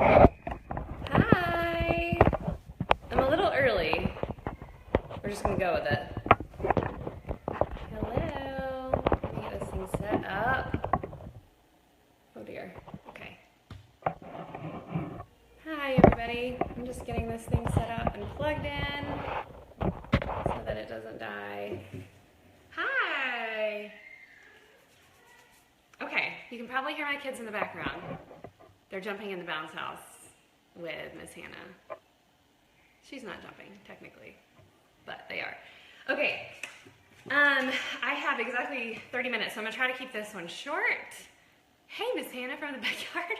Hi! I'm a little early. We're just gonna go with it. Hello! Let me get this thing set up. Oh dear. Okay. Hi everybody. I'm just getting this thing set up and plugged in so that it doesn't die. Hi! Okay, you can probably hear my kids in the background. They're jumping in the bounce house with Miss Hannah. She's not jumping, technically, but they are. Okay, I have exactly 30 minutes, so I'm gonna try to keep this one short. Hey, Miss Hannah from the backyard.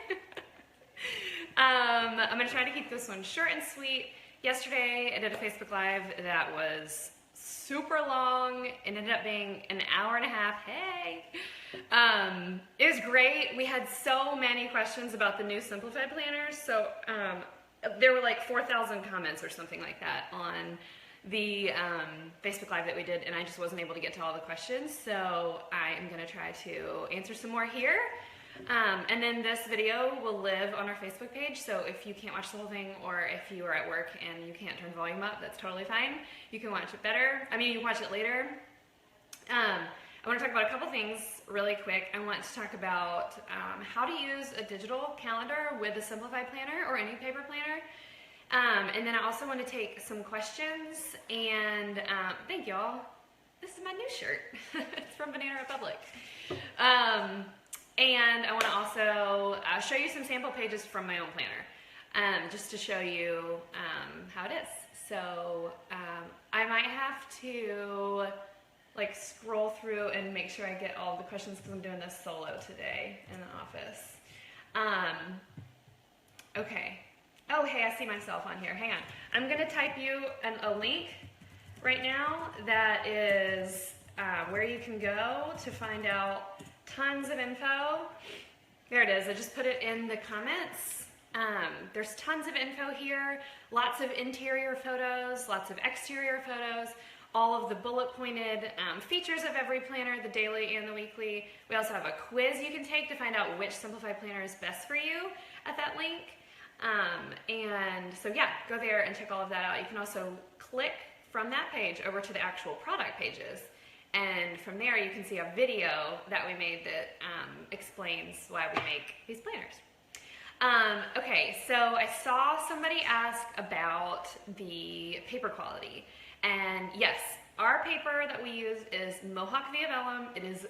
I'm gonna try to keep this one short and sweet. Yesterday, I did a Facebook Live that was super long. It ended up being an hour and a half. Hey! It was great. We had so many questions about the new Simplified Planners, so there were like 4,000 comments or something like that on the Facebook Live that we did, and I just wasn't able to get to all the questions, so I am going to try to answer some more here. And then this video will live on our Facebook page, so if you can't watch the whole thing, or if you are at work and you can't turn the volume up, that's totally fine. You can watch it better. I mean, you can watch it later. I want to talk about a couple things really quick. I want to talk about how to use a digital calendar with a Simplified Planner or any paper planner. And then I also want to take some questions, and thank y'all. This is my new shirt. It's from Banana Republic. And I want to also show you some sample pages from my own planner, just to show you how it is. So I might have to like scroll through and make sure I get all the questions because I'm doing this solo today in the office. Okay. Oh, hey, I see myself on here. Hang on. I'm going to type you a link right now that is where you can go to find out tons of info. There it is. I just put it in the comments. There's tons of info here, lots of interior photos, lots of exterior photos, all of the bullet pointed features of every planner, the daily and the weekly. We also have a quiz you can take to find out which Simplified Planner is best for you at that link. And so yeah, go there and check all of that out. You can also click from that page over to the actual product pages. And from there you can see a video that we made that explains why we make these planners. Okay, so I saw somebody ask about the paper quality. And yes, our paper that we use is Mohawk Via Vellum. It is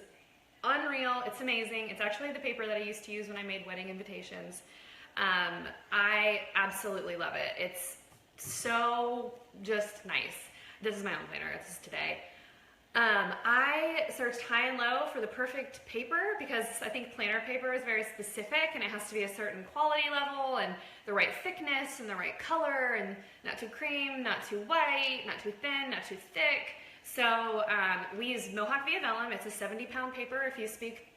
unreal. It's amazing. It's actually the paper that I used to use when I made wedding invitations. I absolutely love it. It's so just nice. This is my own planner. This is today. I searched high and low for the perfect paper because I think planner paper is very specific and it has to be a certain quality level and the right thickness and the right color and not too cream, not too white, not too thin, not too thick. So we use Mohawk Via Vellum. It's a 70-pound paper if you speak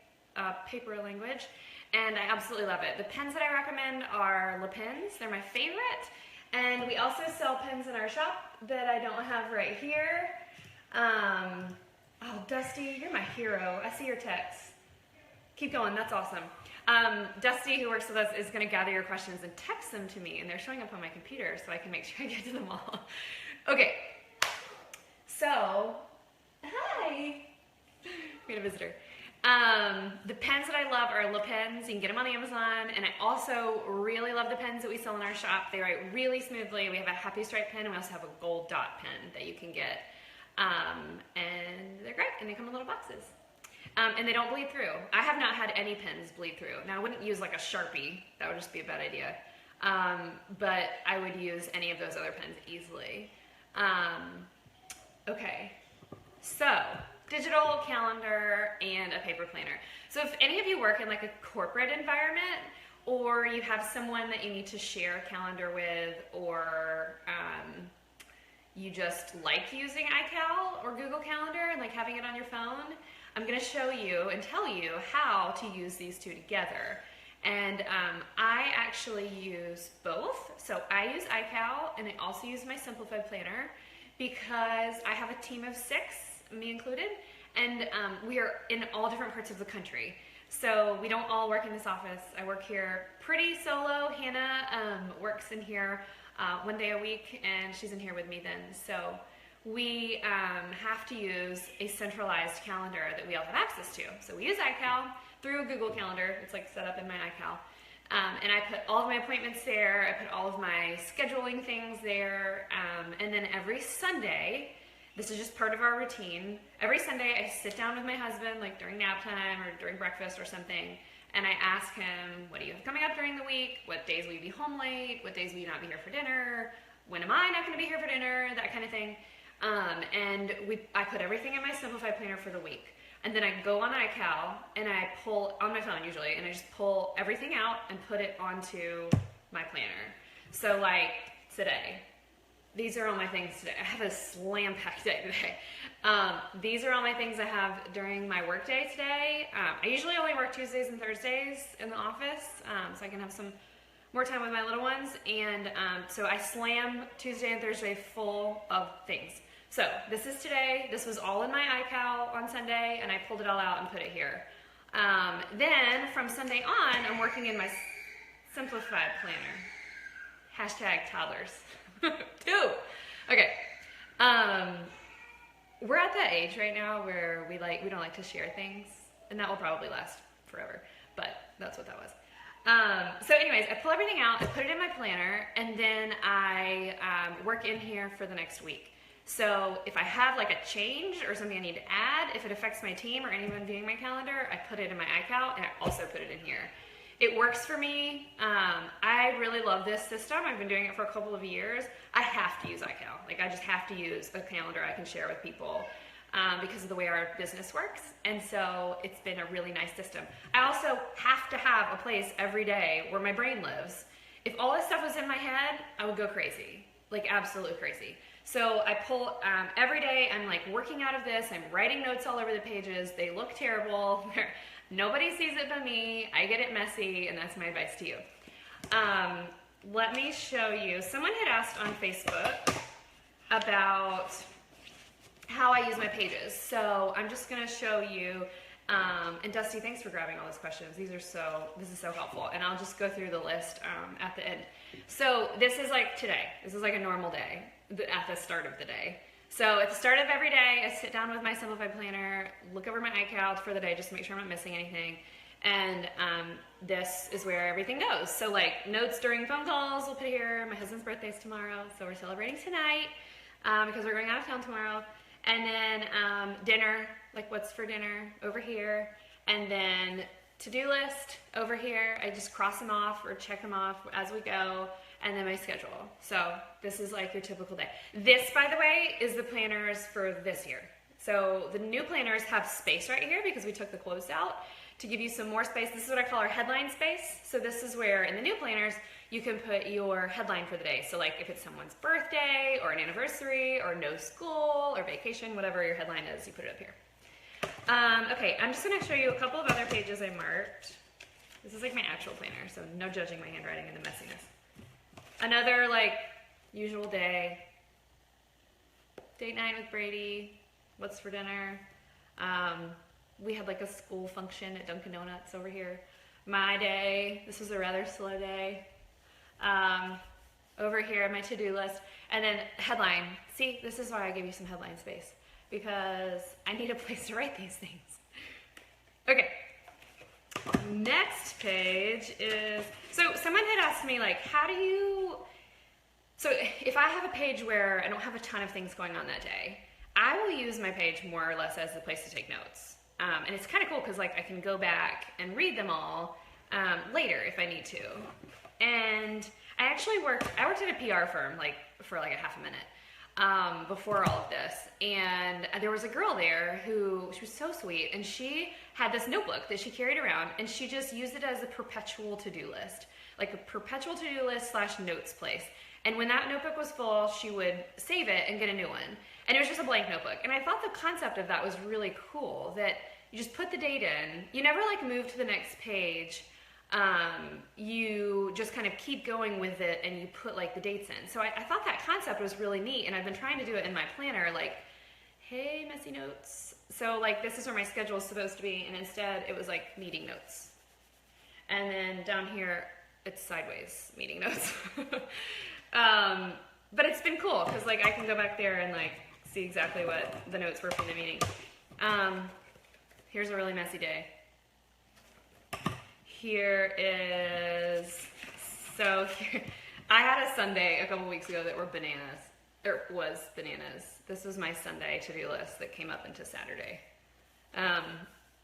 paper language, and I absolutely love it. The pens that I recommend are Le Pens. They're my favorite, and we also sell pens in our shop that I don't have right here. Oh, Dusty, you're my hero. I see your text. Keep going, that's awesome. Dusty, who works with us, is gonna gather your questions and text them to me, and they're showing up on my computer so I can make sure I get to them all. Okay, so, hi. We had a visitor. The pens that I love are Le Pens. You can get them on Amazon, and I also really love the pens that we sell in our shop. They write really smoothly. We have a Happy Stripe pen, and we also have a gold dot pen that you can get. And they're great, and they come in little boxes. And they don't bleed through. I have not had any pens bleed through. Now, I wouldn't use like a Sharpie. That would just be a bad idea. But I would use any of those other pens easily. Okay, so digital calendar and a paper planner. So if any of you work in like a corporate environment, or you have someone that you need to share a calendar with, or you just like using iCal or Google Calendar and like having it on your phone, I'm going to show you and tell you how to use these two together. And I actually use both. So I use iCal, and I also use my Simplified Planner because I have a team of 6, me included, and we are in all different parts of the country. So we don't all work in this office. I work here pretty solo. Hannah works in here one day a week, and she's in here with me then. So we have to use a centralized calendar that we all have access to. So we use iCal through Google Calendar. It's like set up in my iCal. And I put all of my appointments there. I put all of my scheduling things there. And then every Sunday, this is just part of our routine. Every Sunday, I sit down with my husband, like during nap time or during breakfast or something, and I ask him, what do you have coming up during the week? What days will you be home late? What days will you not be here for dinner? When am I not going to be here for dinner? That kind of thing. And I put everything in my Simplified Planner for the week. And then I go on iCal, and I pull, on my phone usually, and I just pull everything out and put it onto my planner. So like today, these are all my things today. I have a slam-packed day today. These are all my things I have during my work day today. I usually only work Tuesdays and Thursdays in the office, so I can have some more time with my little ones. And so I slam Tuesday and Thursday full of things. So this is today. This was all in my iCal on Sunday, and I pulled it all out and put it here. Then from Sunday on, I'm working in my Simplified Planner. Hashtag toddlers. Two. Okay. We're at that age right now where we don't like to share things, and that will probably last forever, but that's what that was. So anyways, I pull everything out, I put it in my planner, and then I work in here for the next week. So if I have like a change or something I need to add, if it affects my team or anyone viewing my calendar, I put it in my iCal, and I also put it in here. It works for me. I really love this system. I've been doing it for a couple of years. I have to use iCal. Like I just have to use a calendar I can share with people because of the way our business works. And so it's been a really nice system. I also have to have a place every day where my brain lives. If all this stuff was in my head, I would go crazy, like absolutely crazy. So I pull every day, I'm like working out of this. I'm writing notes all over the pages. They look terrible. Nobody sees it but me. I get it messy, and that's my advice to you. Let me show you. Someone had asked on Facebook about how I use my pages. So I'm just going to show you. And Dusty, thanks for grabbing all those questions. This is so helpful. And I'll just go through the list at the end. So this is like today. This is like a normal day at the start of the day. So at the start of every day, I sit down with my Simplified Planner, look over my iCal for the day just to make sure I'm not missing anything. And this is where everything goes. So like notes during phone calls, we'll put here. My husband's birthday's tomorrow, so we're celebrating tonight because we're going out of town tomorrow. And then dinner, like what's for dinner over here. And then to-do list over here. I just cross them off or check them off as we go. And then my schedule. So this is like your typical day. This, by the way, is the planners for this year. So the new planners have space right here because we took the clothes out to give you some more space. This is what I call our headline space. So this is where in the new planners, you can put your headline for the day. So like if it's someone's birthday or an anniversary or no school or vacation, whatever your headline is, you put it up here. Okay, I'm just gonna show you a couple of other pages I marked. This is like my actual planner, so no judging my handwriting and the messiness. Another like usual day, date night with Brady, what's for dinner. We had like a school function at Dunkin' Donuts over here. My day, this was a rather slow day. Over here, my to-do list. And then headline. See, this is why I give you some headline space because I need a place to write these things. Okay. Next page is, so someone had asked me like, so if I have a page where I don't have a ton of things going on that day, I will use my page more or less as the place to take notes. And it's kind of cool because like I can go back and read them all later if I need to. And I worked at a PR firm like for like a half a minute before all of this. And there was a girl there she was so sweet, and she had this notebook that she carried around, and she just used it as a perpetual to-do list, like a perpetual to-do list / notes place. And when that notebook was full, she would save it and get a new one. And it was just a blank notebook. And I thought the concept of that was really cool, that you just put the date in. You never like move to the next page. You just kind of keep going with it, and you put like the dates in. So I thought that concept was really neat, and I've been trying to do it in my planner, like hey, messy notes. So like this is where my schedule is supposed to be, and instead it was like meeting notes. And then down here, it's sideways meeting notes. But it's been cool because like I can go back there and like see exactly what the notes were from the meeting. Here's a really messy day. Here is, I had a Sunday a couple weeks ago that were bananas, or was bananas. This was my Sunday to-do list that came up into Saturday. I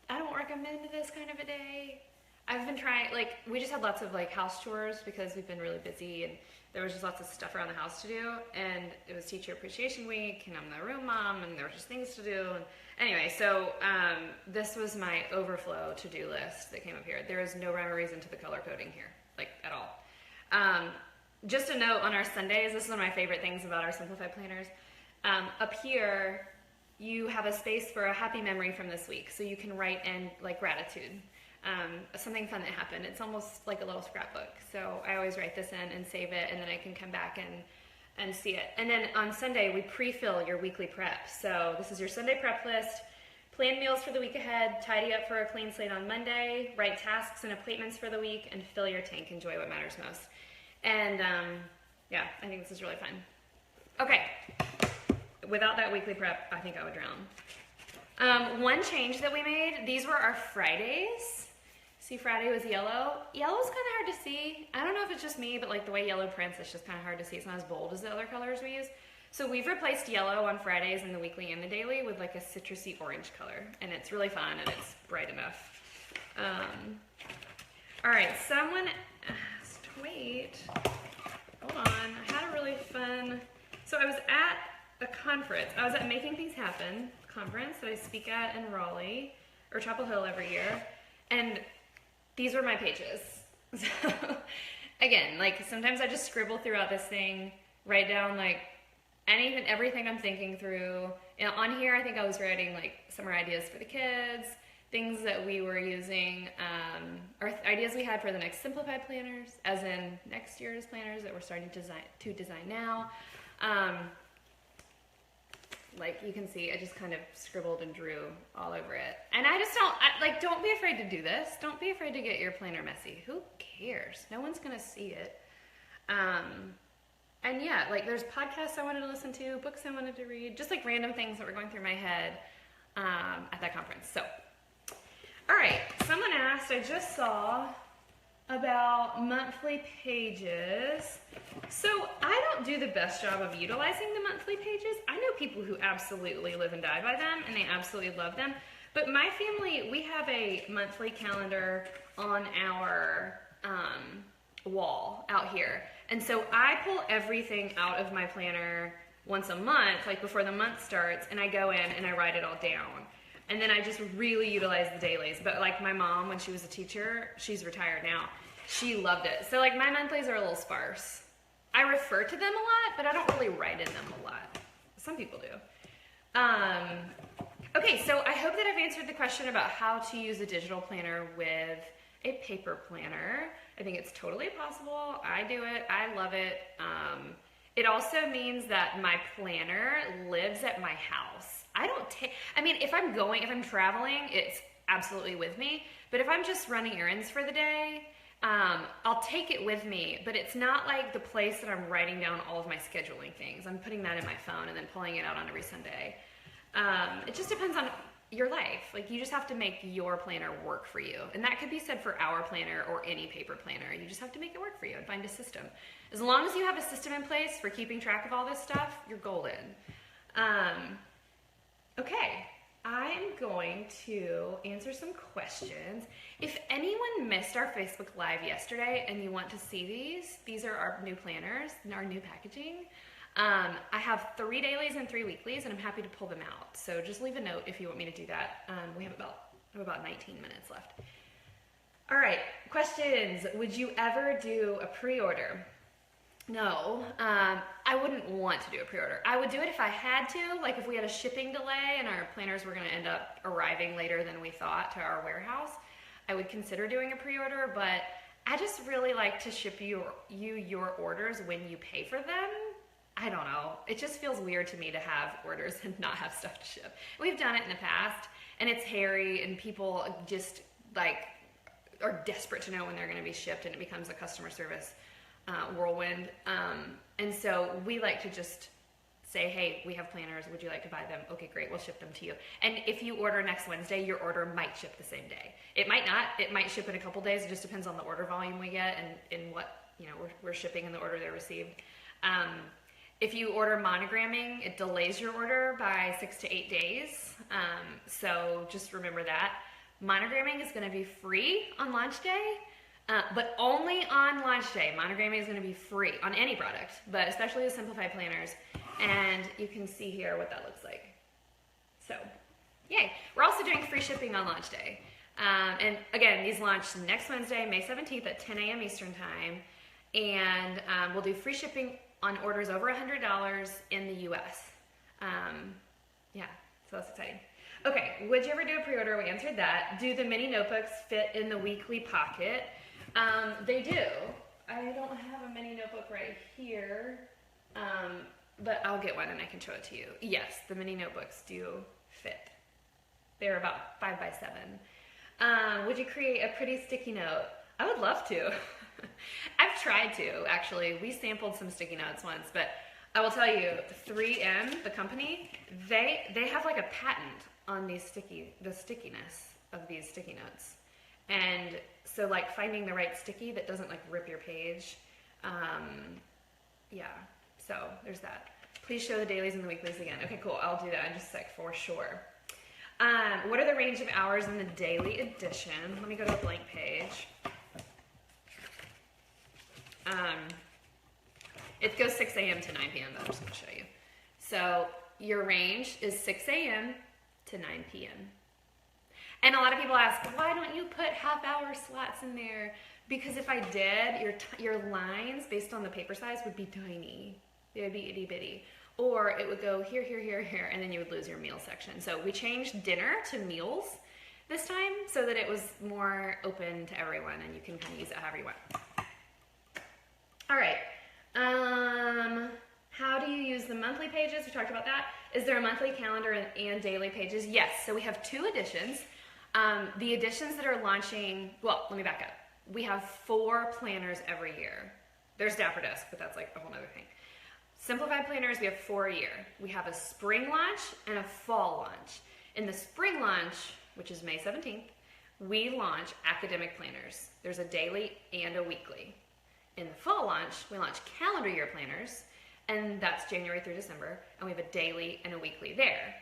don't recommend this kind of a day. I've been trying, like, we just had lots of like house chores because we've been really busy and there was just lots of stuff around the house to do, and it was teacher appreciation week and I'm the room mom and there were just things to do. And anyway, so this was my overflow to-do list that came up here. There is no rhyme or reason to the color coding here, like at all. Just a note on our Sundays, this is one of my favorite things about our Simplified Planners. Up here, you have a space for a happy memory from this week, so you can write in like gratitude. Something fun that happened. It's almost like a little scrapbook. So I always write this in and save it, and then I can come back and see it. And then on Sunday, we pre-fill your weekly prep. So this is your Sunday prep list. Plan meals for the week ahead, tidy up for a clean slate on Monday, write tasks and appointments for the week, and fill your tank. Enjoy what matters most. And yeah, I think this is really fun. Okay, without that weekly prep, I think I would drown. One change that we made, these were our Fridays. See, Friday was yellow. Yellow's kind of hard to see. I don't know if it's just me, but like the way yellow prints, it's just kind of hard to see. It's not as bold as the other colors we use. So we've replaced yellow on Fridays in the weekly and the daily with like a citrusy orange color. And it's really fun and it's bright enough. All right, someone asked, wait, hold on. I had a really fun, so I was at a conference. I was at Making Things Happen conference that I speak at in Raleigh, or Chapel Hill every year. And these were my pages. So, again, like sometimes I just scribble throughout this thing, write down like everything I'm thinking through. And on here, I think I was writing like summer ideas for the kids, things that we were using, or ideas we had for the next Simplified Planners, as in next year's planners that we're starting to design now. Like you can see, I just kind of scribbled and drew all over it. And I just don't be afraid to do this. Don't be afraid to get your planner messy. Who cares? No one's gonna see it. And yeah, like there's podcasts I wanted to listen to, books I wanted to read, just like random things that were going through my head at that conference. So, all right, someone asked, I just saw about monthly pages. So I don't do the best job of utilizing the monthly pages. I know people who absolutely live and die by them and they absolutely love them. But my family, we have a monthly calendar on our wall out here. And so I pull everything out of my planner once a month, like before the month starts, and I go in and I write it all down. And then I just really utilize the dailies. But like my mom, when she was a teacher, she's retired now, she loved it. So like my monthlies are a little sparse. I refer to them a lot, but I don't really write in them a lot. Some people do. Okay, so I hope that I've answered the question about how to use a digital planner with a paper planner. I think it's totally possible. I do it. I love it. It also means that my planner lives at my house. If I'm traveling, it's absolutely with me. But if I'm just running errands for the day, I'll take it with me, but it's not like the place that I'm writing down all of my scheduling things. I'm putting that in my phone and then pulling it out on every Sunday. It just depends on your life. Like you just have to make your planner work for you. And that could be said for our planner or any paper planner. You just have to make it work for you and find a system. As long as you have a system in place for keeping track of all this stuff, you're golden. Okay, I'm going to answer some questions. If anyone missed our Facebook Live yesterday and you want to see these are our new planners and our new packaging. I have 3 dailies and 3 weeklies, and I'm happy to pull them out. So just leave a note if you want me to do that. We have about 19 minutes left. All right, questions. Would you ever do a pre-order? No, I wouldn't want to do a pre-order. I would do it if I had to, like if we had a shipping delay and our planners were going to end up arriving later than we thought to our warehouse. I would consider doing a pre-order, but I just really like to ship you your orders when you pay for them. I don't know. It just feels weird to me to have orders and not have stuff to ship. We've done it in the past, and it's hairy, and people just like are desperate to know when they're going to be shipped, and it becomes a customer service whirlwind. And so we like to just say, hey, we have planners. Would you like to buy them? Okay, great. We'll ship them to you. And if you order next Wednesday, your order might ship the same day. It might not. It might ship in a couple days. It just depends on the order volume we get and in what we're shipping in the order they're received. If you order monogramming, it delays your order by 6 to 8 days. So just remember that. Monogramming is going to be free on launch day, but only on launch day. Monogramming is going to be free on any product, but especially the Simplified Planners. And you can see here what that looks like. So, yay. We're also doing free shipping on launch day. And again, these launch next Wednesday, May 17th at 10 a.m. Eastern Time. And we'll do free shipping on orders over $100 in the US. Yeah, so that's exciting. Okay, would you ever do a pre-order? We answered that. Do the mini notebooks fit in the weekly pocket? They do. I don't have a mini notebook right here, but I'll get one and I can show it to you. Yes, the mini notebooks do fit. They're about 5 by 7. Would you create a pretty sticky note? I would love to. I've tried to, actually. We sampled some sticky notes once, but I will tell you, 3M, the company, they have like a patent on the stickiness of these sticky notes. And so like finding the right sticky that doesn't like rip your page. Yeah, so there's that. Please show the dailies and the weeklies again. Okay, cool, I'll do that in just a sec for sure. What are the range of hours in the daily edition? Let me go to a blank page. It goes 6 a.m. to 9 p.m., but I'm just going to show you. So your range is 6 a.m. to 9 p.m. And a lot of people ask, why don't you put half-hour slots in there? Because if I did, your lines, based on the paper size, would be tiny. They would be itty-bitty. Or it would go here, here, here, here, and then you would lose your meal section. So we changed dinner to meals this time so that it was more open to everyone, and you can kind of use it however you want. All right. How do you use the monthly pages? We talked about that. Is there a monthly calendar and daily pages? Yes. So we have 2 editions. The editions that are launching, well, let me back up. We have 4 planners every year. There's Dapper Desk, but that's like a whole other thing. Simplified Planners, we have 4 a year. We have a spring launch and a fall launch. In the spring launch, which is May 17th, we launch academic planners. There's a daily and a weekly. In the fall launch, we launch calendar year planners, and that's January through December, and we have a daily and a weekly there.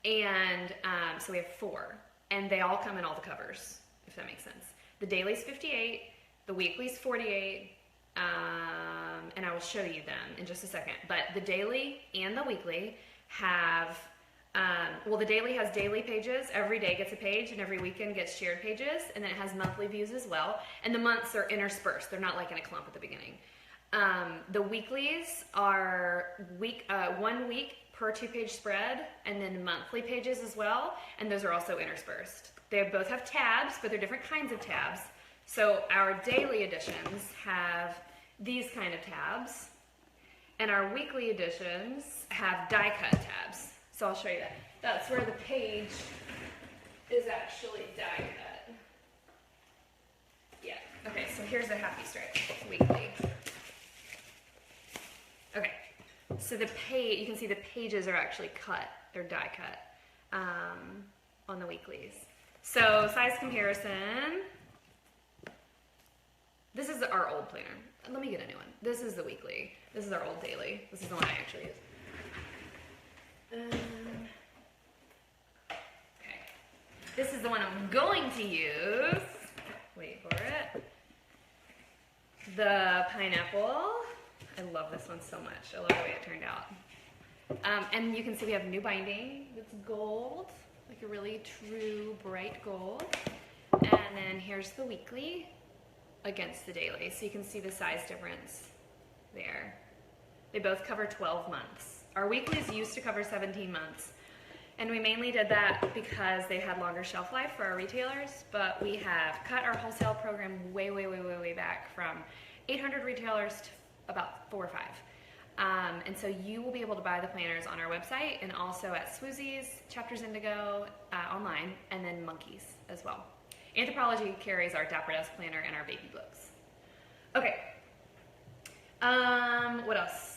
And so we have 4, and they all come in all the covers, if that makes sense. The daily's 58, the weekly's 48, and I will show you them in just a second. But the daily and the weekly have, well, the daily has daily pages. Every day gets a page, and every weekend gets shared pages, and then it has monthly views as well. And the months are interspersed. They're not like in a clump at the beginning. The weeklies are 1 week per 2-page spread, and then monthly pages as well, and those are also interspersed. They both have tabs, but they're different kinds of tabs. So our daily editions have these kind of tabs, and our weekly editions have die-cut tabs. So I'll show you that. That's where the page is actually die-cut. Yeah, okay, so here's the happy stripe, weekly. Okay, so the page, you can see the pages are actually cut, they're die-cut on the weeklies. So size comparison. This is our old planner. Let me get a new one. This is the weekly. This is our old daily. This is the one I actually use. Okay. This is the one I'm going to use. Wait for it. The pineapple. I love this one so much. I love the way it turned out. And you can see we have new binding. It's gold, like a really true bright gold. And then here's the weekly against the daily. So you can see the size difference there. They both cover 12 months. Our weeklies used to cover 17 months. And we mainly did that because they had longer shelf life for our retailers, but we have cut our wholesale program way back from 800 retailers to about 4 or 5. And so you will be able to buy the planners on our website and also at Swoozies, Chapters Indigo online, and then Monkeys as well. Anthropology carries our Dapper Desk planner and our baby books. Okay. What else?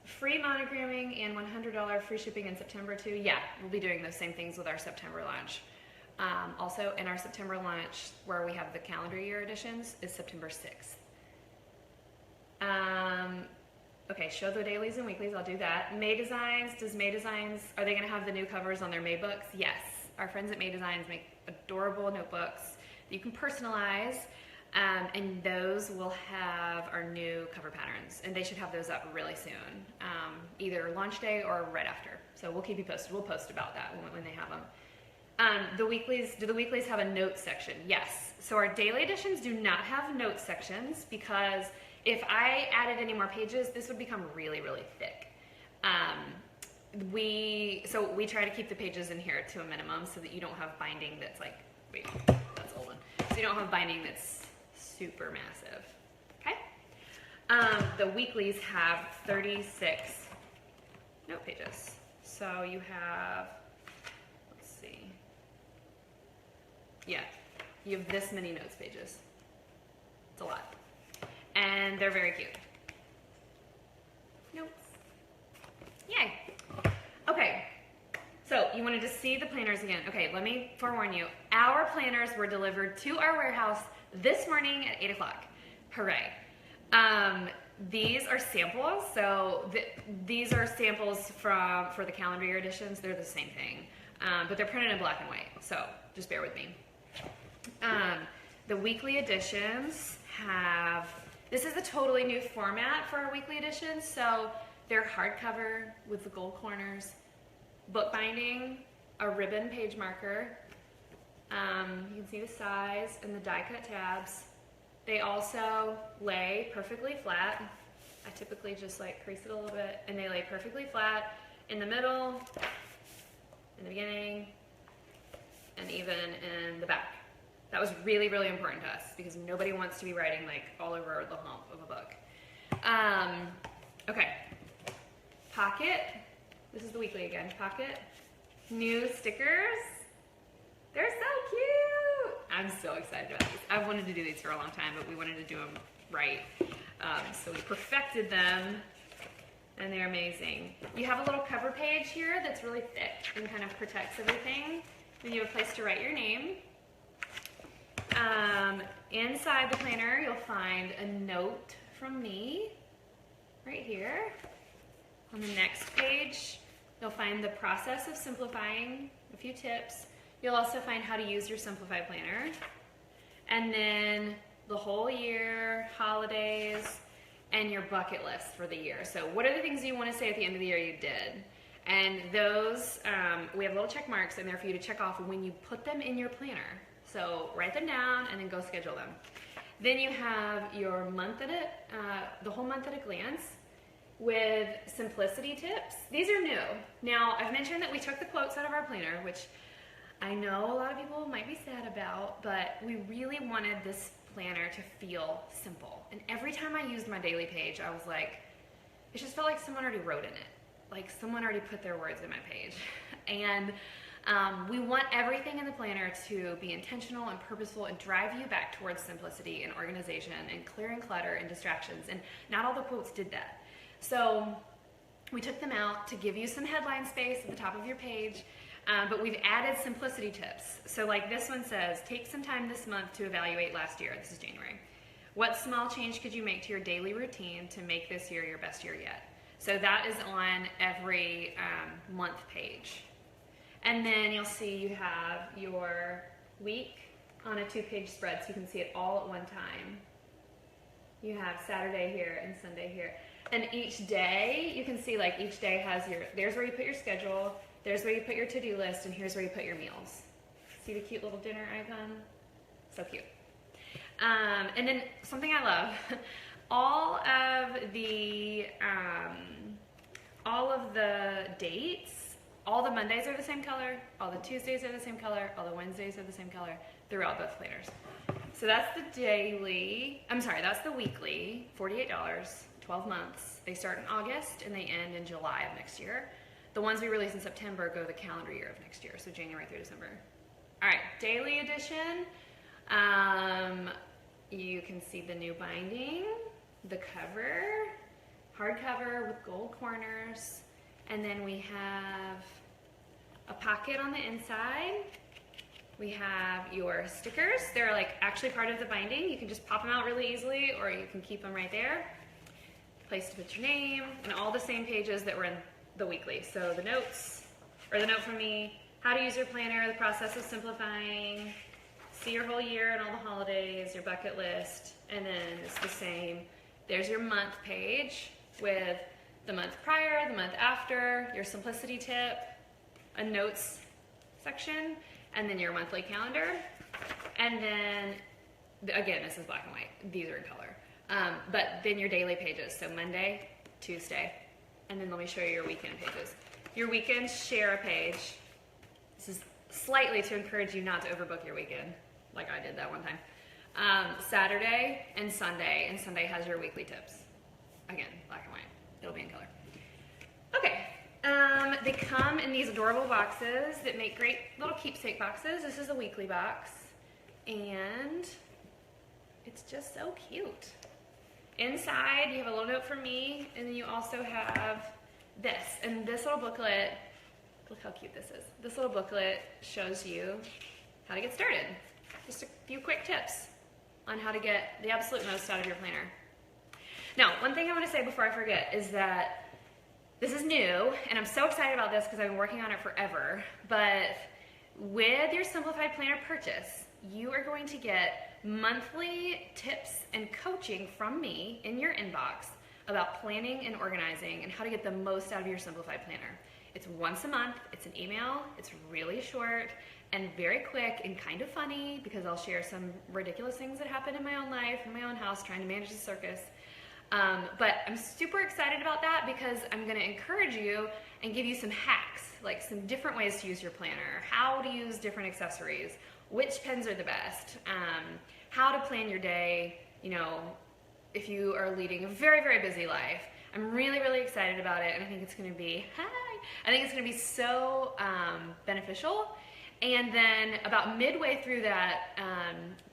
Free monogramming and $100 free shipping in September too. Yeah, we'll be doing those same things with our September launch. Also, in our September launch, where we have the calendar year editions, is September 6th. Okay, show the dailies and weeklies. I'll do that. May Designs. Are they going to have the new covers on their May books? Yes. Our friends at May Designs make adorable notebooks that you can personalize. And those will have our new cover patterns, and they should have those up really soon, either launch day or right after. So we'll keep you posted. We'll post about that when they have them. Do the weeklies have a notes section? Yes. So our daily editions do not have notes sections because if I added any more pages, this would become really, really thick. We try to keep the pages in here to a minimum so that you don't have binding that's like, wait, that's old one. So you don't have binding that's super massive, okay? The weeklies have 36 note pages. So you have, let's see, yeah, you have this many notes pages. It's a lot. And they're very cute. Notes. Yay. Okay. So you wanted to see the planners again. Okay, let me forewarn you. Our planners were delivered to our warehouse this morning at 8 o'clock. Hooray. These are samples. So these are samples for the calendar year editions. They're the same thing, but they're printed in black and white. So just bear with me. The weekly editions have, this is a totally new format for our weekly editions. So they're hardcover with the gold corners, book binding, a ribbon page marker. You can see the size and the die cut tabs. They also lay perfectly flat. I typically just like crease it a little bit, and they lay perfectly flat in the middle, in the beginning, and even in the back. That was really, really important to us because nobody wants to be writing like all over the hump of a book. Okay. Pocket. This is the weekly again. Pocket. New stickers. They're so cute. I'm so excited about these. I've wanted to do these for a long time, but we wanted to do them right. So we perfected them, and they're amazing. You have a little cover page here that's really thick and kind of protects everything. Then you have a place to write your name. Inside the planner, you'll find a note from me right here. On the next page, you'll find the process of simplifying, a few tips. You'll also find how to use your Simplified Planner. And then the whole year, holidays, and your bucket list for the year. So what are the things you want to say at the end of the year you did? And those, we have little check marks in there for you to check off when you put them in your planner. So write them down and then go schedule them. Then you have your month at the whole month at a glance with simplicity tips. These are new. Now, I've mentioned that we took the quotes out of our planner, which I know a lot of people might be sad about, but we really wanted this planner to feel simple. And every time I used my daily page, I was like, it just felt like someone already wrote in it. Like someone already put their words in my page. And we want everything in the planner to be intentional and purposeful and drive you back towards simplicity and organization and clearing clutter and distractions. And not all the quotes did that. So we took them out to give you some headline space at the top of your page, but we've added simplicity tips. So like this one says, take some time this month to evaluate last year. This is January. What small change could you make to your daily routine to make this year your best year yet? So that is on every month page. And then you'll see you have your week on a 2-page spread, so you can see it all at one time. You have Saturday here and Sunday here. And each day, you can see like each day has your, there's where you put your schedule, there's where you put your to-do list, and here's where you put your meals. See the cute little dinner icon? So cute. And then something I love, all of the dates, all the Mondays are the same color, all the Tuesdays are the same color, all the Wednesdays are the same color throughout both planners. So that's the daily, I'm sorry, that's the weekly, $48, 12 months. They start in August and they end in July of next year. The ones we release in September go the calendar year of next year, so January through December. All right, daily edition. You can see the new binding, the cover, hardcover with gold corners, and then we have a pocket on the inside. We have your stickers. They're like actually part of the binding. You can just pop them out really easily, or you can keep them right there. Place to put your name, and all the same pages that were in the weekly. So the notes, or the note from me, how to use your planner, the process of simplifying, see your whole year and all the holidays, your bucket list, and then it's the same. There's your month page with the month prior, the month after, your simplicity tip, a notes section, and then your monthly calendar. And then, again, this is black and white. These are in color. But then your daily pages, so Monday, Tuesday, and then let me show you your weekend pages. Your weekend, share a page. This is slightly to encourage you not to overbook your weekend, like I did that one time. Saturday and Sunday has your weekly tips. Again, black and white. It'll be in color. Okay, they come in these adorable boxes that make great little keepsake boxes. This is a weekly box, and it's just so cute. Inside, you have a little note from me, and then you also have this. And this little booklet, look how cute this is. This little booklet shows you how to get started. Just a few quick tips on how to get the absolute most out of your planner. Now, one thing I want to say before I forget is that this is new, and I'm so excited about this because I've been working on it forever, but with your Simplified Planner purchase, you are going to get monthly tips and coaching from me in your inbox about planning and organizing and how to get the most out of your Simplified Planner. It's once a month, it's an email, it's really short and very quick and kind of funny because I'll share some ridiculous things that happen in my own life, in my own house, trying to manage the circus. But I'm super excited about that because I'm gonna encourage you and give you some hacks, like some different ways to use your planner, how to use different accessories, which pens are the best, how to plan your day, you know, if you are leading a very, very busy life. I'm really, really excited about it, and I think it's gonna be, I think it's gonna be so beneficial. And then about midway through that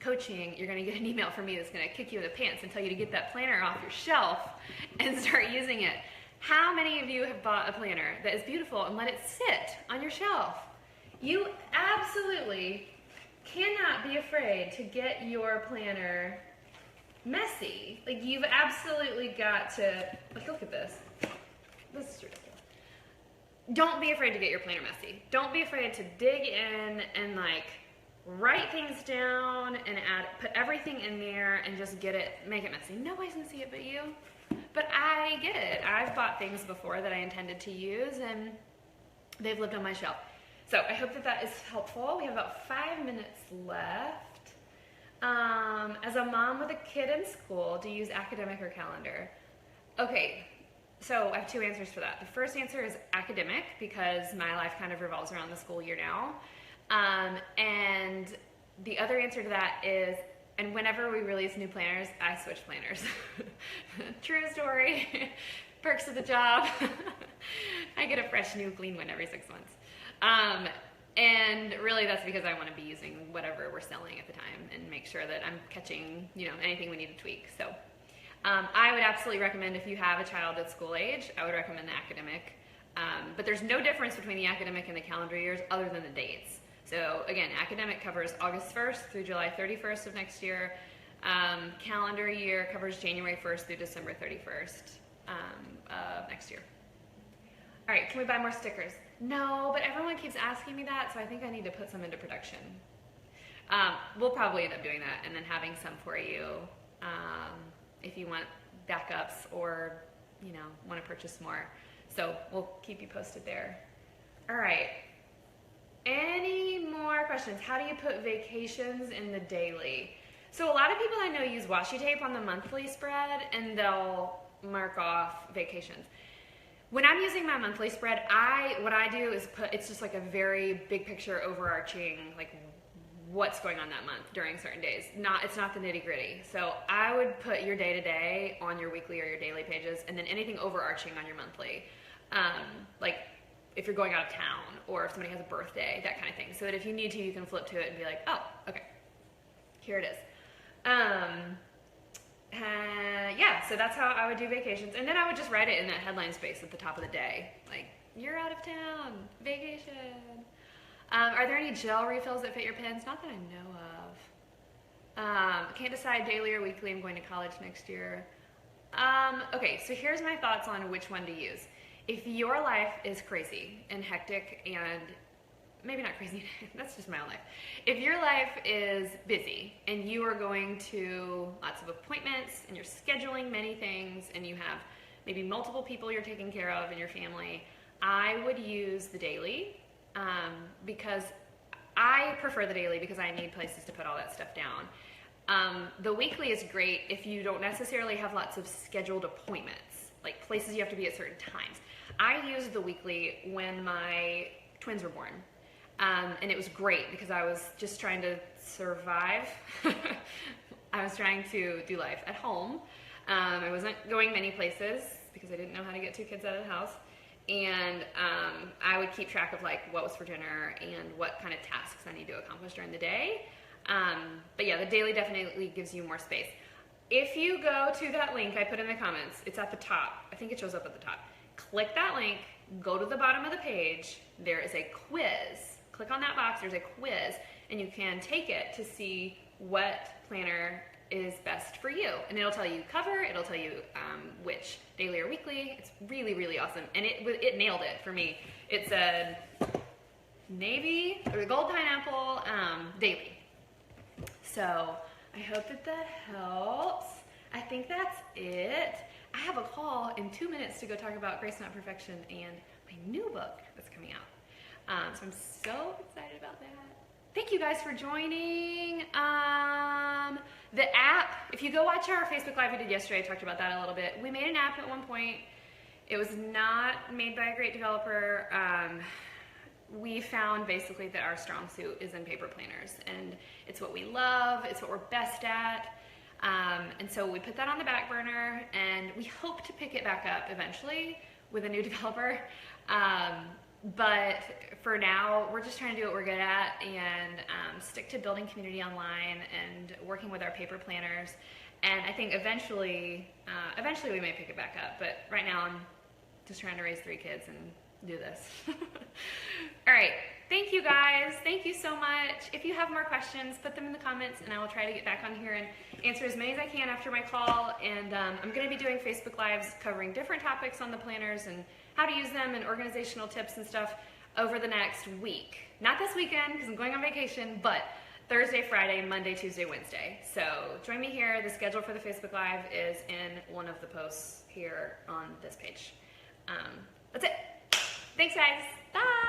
coaching, you're gonna get an email from me that's gonna kick you in the pants and tell you to get that planner off your shelf and start using it. How many of you have bought a planner that is beautiful and let it sit on your shelf? You absolutely cannot be afraid to get your planner messy. Like, you've absolutely got to, like, look at this. This is ridiculous. Don't be afraid to get your planner messy. Don't be afraid to dig in and like write things down and put everything in there and just make it messy. Nobody's gonna see it but you. But I get it. I've bought things before that I intended to use and they've lived on my shelf. So I hope that that is helpful. We have about 5 minutes left. As a mom with a kid in school, do you use academic or calendar? Okay. So I have 2 answers for that. The first answer is academic because my life kind of revolves around the school year now. And the other answer to that is, and whenever we release new planners, I switch planners. True story. Perks of the job. I get a fresh new clean one every 6 months. And really that's because I want to be using whatever we're selling at the time and make sure that I'm catching, you know, anything we need to tweak. So I would absolutely recommend, if you have a child at school age, I would recommend the academic. But there's no difference between the academic and the calendar years other than the dates. So again, academic covers August 1st through July 31st of next year. Calendar year covers January 1st through December 31st of next year. All right, can we buy more stickers? No, but everyone keeps asking me that, so I think I need to put some into production. We'll probably end up doing that and then having some for you if you want backups or, you know, want to purchase more. So we'll keep you posted there. All right. Any more questions? How do you put vacations in the daily? So a lot of people I know use washi tape on the monthly spread and they'll mark off vacations. When I'm using my monthly spread, what I do is it's just like a very big picture overarching like what's going on that month during certain days. It's not the nitty gritty. So I would put your day-to-day on your weekly or your daily pages, and then anything overarching on your monthly. Like if you're going out of town, or if somebody has a birthday, that kind of thing. So that if you need to, you can flip to it and be like, oh, okay, here it is. Yeah, so that's how I would do vacations. And then I would just write it in that headline space at the top of the day. Like, you're out of town, vacation. Are there any gel refills that fit your pens? Not that I know of. Can't decide daily or weekly. I'm going to college next year. Okay, so here's my thoughts on which one to use. If your life is crazy and hectic, and maybe not crazy, that's just my own life. If your life is busy and you are going to lots of appointments and you're scheduling many things and you have maybe multiple people you're taking care of in your family, I would use the daily, because I prefer the daily because I need places to put all that stuff down. The weekly is great if you don't necessarily have lots of scheduled appointments, like places you have to be at certain times. I used the weekly when my twins were born. And it was great because I was just trying to survive. I was trying to do life at home. I wasn't going many places because I didn't know how to get 2 kids out of the house. And I would keep track of like what was for dinner and what kind of tasks I need to accomplish during the day. But yeah, the daily definitely gives you more space. If you go to that link I put in the comments, it's at the top. I think it shows up at the top. Click that link, go to the bottom of the page. There is a quiz. Click on that box, there's a quiz, and you can take it to see what planner is best for you. And it'll tell you cover, it'll tell you which daily or weekly. It's really, really awesome. And it nailed it for me. It said navy or gold pineapple daily. So I hope that helps. I think that's it. I have a call in 2 minutes to go talk about Grace Not Perfection and my new book that's coming out. So I'm so excited about that. Thank you guys for joining. The app, if you go watch our Facebook Live we did yesterday, I talked about that a little bit. We made an app at one point. It was not made by a great developer. We found basically that our strong suit is in paper planners, and it's what we love, it's what we're best at. And so we put that on the back burner, and we hope to pick it back up eventually with a new developer. But for now, we're just trying to do what we're good at and stick to building community online and working with our paper planners. And I think eventually we may pick it back up. But right now, I'm just trying to raise 3 kids and do this. All right. Thank you guys. Thank you so much. If you have more questions, put them in the comments and I will try to get back on here and answer as many as I can after my call. And I'm going to be doing Facebook Lives covering different topics on the planners and how to use them and organizational tips and stuff over the next week. Not this weekend because I'm going on vacation, but Thursday, Friday, Monday, Tuesday, Wednesday. So join me here. The schedule for the Facebook Live is in one of the posts here on this page. That's it. Thanks guys. Bye.